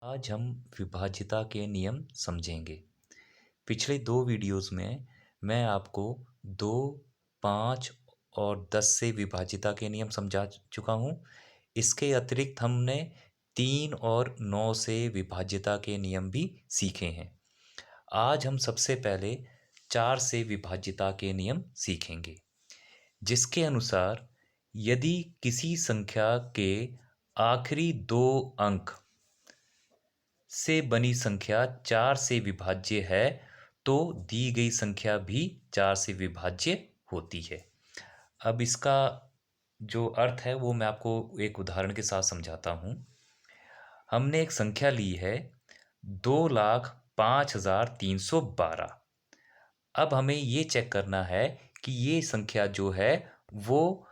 आज हम विभाज्यता के नियम समझेंगे। पिछले 2 वीडियोज़ में मैं आपको 2, 5 और 10 से विभाज्यता के नियम समझा चुका हूँ। इसके अतिरिक्त हमने 3 और 9 से विभाज्यता के नियम भी सीखे हैं। आज हम सबसे पहले 4 से विभाज्यता के नियम सीखेंगे, जिसके अनुसार यदि किसी संख्या के आखिरी 2 अंक से बनी संख्या 4 से विभाज्य है तो दी गई संख्या भी 4 से विभाज्य होती है। अब इसका जो अर्थ है वो मैं आपको एक उदाहरण के साथ समझाता हूँ। हमने एक संख्या ली है 2,05,312। अब हमें ये चेक करना है कि ये संख्या जो है वो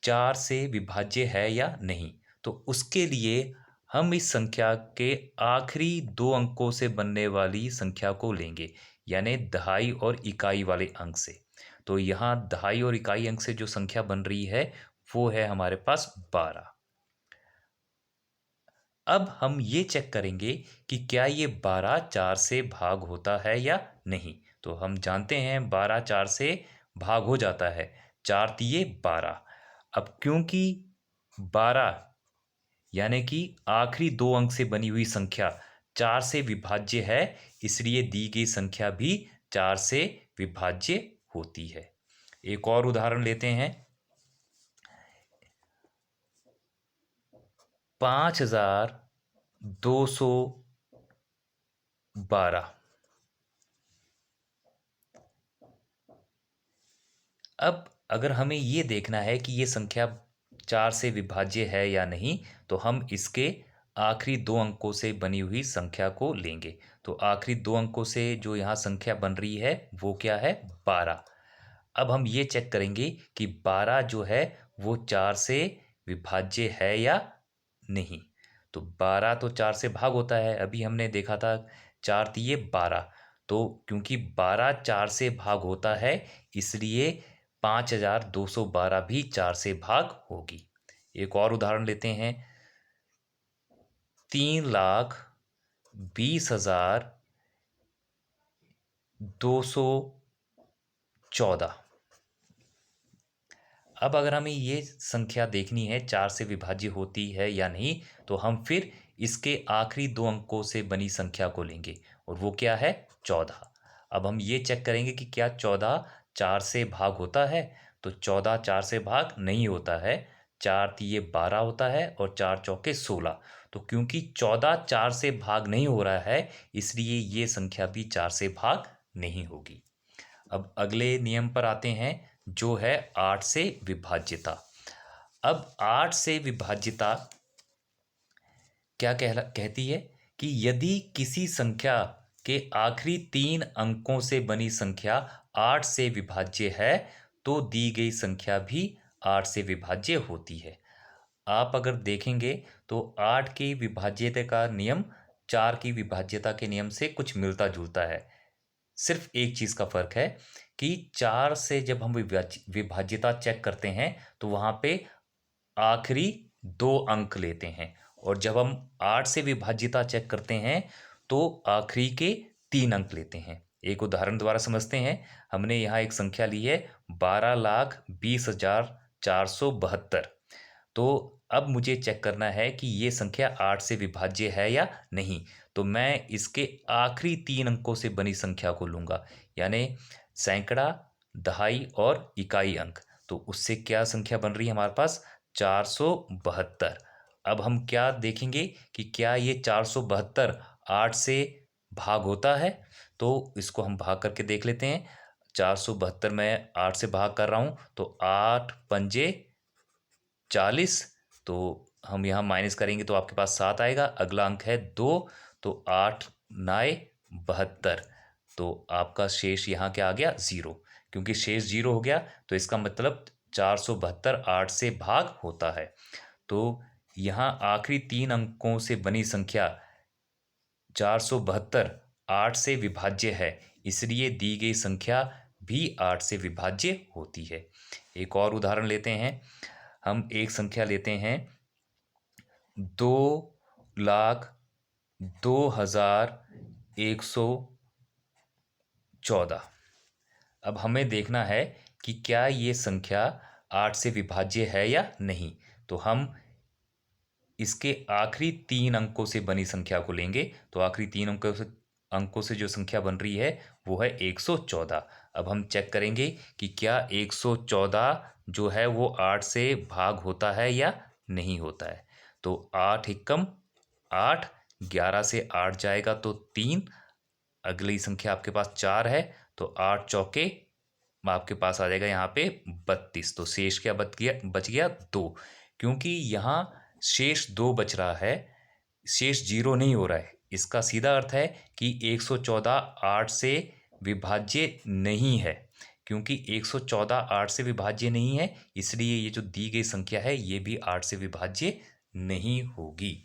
4 से विभाज्य है या नहीं। तो उसके लिए हम इस संख्या के आखिरी 2 अंकों से बनने वाली संख्या को लेंगे, यानी दहाई और इकाई वाले अंक से। तो यहाँ दहाई और इकाई अंक से जो संख्या बन रही है वो है हमारे पास 12। अब हम ये चेक करेंगे कि क्या ये 12 4 से भाग होता है या नहीं। तो हम जानते हैं 12 4 से भाग हो जाता है, 4 तिये 12। अब क्योंकि 12 यानी कि आखिरी 2 अंक से बनी हुई संख्या 4 से विभाज्य है, इसलिए दी गई संख्या भी 4 से विभाज्य होती है। एक और उदाहरण लेते हैं। 5,212। अब अगर हमें ये देखना है कि ये संख्या 4 से विभाज्य है या नहीं, तो हम इसके आखिरी 2 अंकों से बनी हुई संख्या को लेंगे। तो आखिरी 2 अंकों से जो यहाँ संख्या बन रही है वो क्या है, 12। अब हम ये चेक करेंगे कि 12 जो है वो 4 से विभाज्य है या नहीं। तो 12 तो 4 से भाग होता है, अभी हमने देखा था 4 तिये 12। तो क्योंकि 12 4 से भाग होता है, इसलिए 5,212 भी 4 से भाग होगी। एक और उदाहरण लेते हैं। 3,20,214। अब अगर हमें ये संख्या देखनी है 4 से विभाज्य होती है या नहीं, तो हम फिर इसके आखिरी 2 अंकों से बनी संख्या को लेंगे, और वो क्या है, 14। अब हम ये चेक करेंगे कि क्या 14 4 से भाग होता है। तो 14 4 से भाग नहीं होता है, 4 तिये 12 होता है और 4 चौके 16। तो क्योंकि 14 4 से भाग नहीं हो रहा है, इसलिए ये संख्या भी 4 से भाग नहीं होगी। अब अगले नियम पर आते हैं, जो है 8 से विभाज्यता। अब 8 से विभाज्यता क्या कहती है कि यदि किसी संख्या के आखिरी 3 अंकों से बनी संख्या 8 से विभाज्य है तो दी गई संख्या भी 8 से विभाज्य होती है। आप अगर देखेंगे तो 8 की विभाज्यता का नियम 4 की विभाज्यता के नियम से कुछ मिलता जुलता है। सिर्फ एक चीज़ का फर्क है कि 4 से जब हम विभाज्यता चेक करते हैं तो वहाँ पे आखिरी 2 अंक लेते हैं, और जब हम 8 से विभाज्यता चेक करते हैं तो आखिरी के 3 अंक लेते हैं। एक उदाहरण द्वारा समझते हैं। हमने यहाँ एक संख्या ली है 12,20,472। तो अब मुझे चेक करना है कि ये संख्या 8 से विभाज्य है या नहीं। तो मैं इसके आखिरी 3 अंकों से बनी संख्या को लूँगा, यानी सैकड़ा, दहाई और इकाई अंक। तो उससे क्या संख्या बन रही है हमारे पास, 472। अब हम क्या देखेंगे कि क्या ये 472 8 से भाग होता है। तो इसको हम भाग करके देख लेते हैं। 472 में 8 से भाग कर रहा हूँ, तो 8 पंजे 40। तो हम यहाँ माइनस करेंगे तो आपके पास 7 आएगा। अगला अंक है 2, तो 8 9 72। तो आपका शेष यहाँ क्या आ गया, 0। क्योंकि शेष 0 हो गया तो इसका मतलब 472 8 से भाग होता है। तो यहाँ आखिरी 3 अंकों से बनी संख्या 472 8 से विभाज्य है, इसलिए दी गई संख्या भी 8 से विभाज्य होती है। एक और उदाहरण लेते हैं। हम एक संख्या लेते हैं 2,00,000 2114। अब हमें देखना है कि क्या ये संख्या 8 से विभाज्य है या नहीं। तो हम इसके आखिरी 3 अंकों से बनी संख्या को लेंगे। तो आखिरी 3 अंकों से जो संख्या बन रही है वो है 114। अब हम चेक करेंगे कि क्या 114 जो है वो 8 से भाग होता है या नहीं होता है। तो 8 एकम 8, 11 से 8 जाएगा तो 3। अगली संख्या आपके पास 4 है, तो 8 चौके आपके पास आ जाएगा यहाँ पे 32। तो शेष क्या बच गया 2। क्योंकि यहाँ शेष 2 बच रहा है, शेष 0 नहीं हो रहा है। इसका सीधा अर्थ है कि 114 8 से विभाज्य नहीं है। क्योंकि 114 8 से विभाज्य नहीं है, इसलिए ये जो दी गई संख्या है ये भी 8 से विभाज्य नहीं होगी।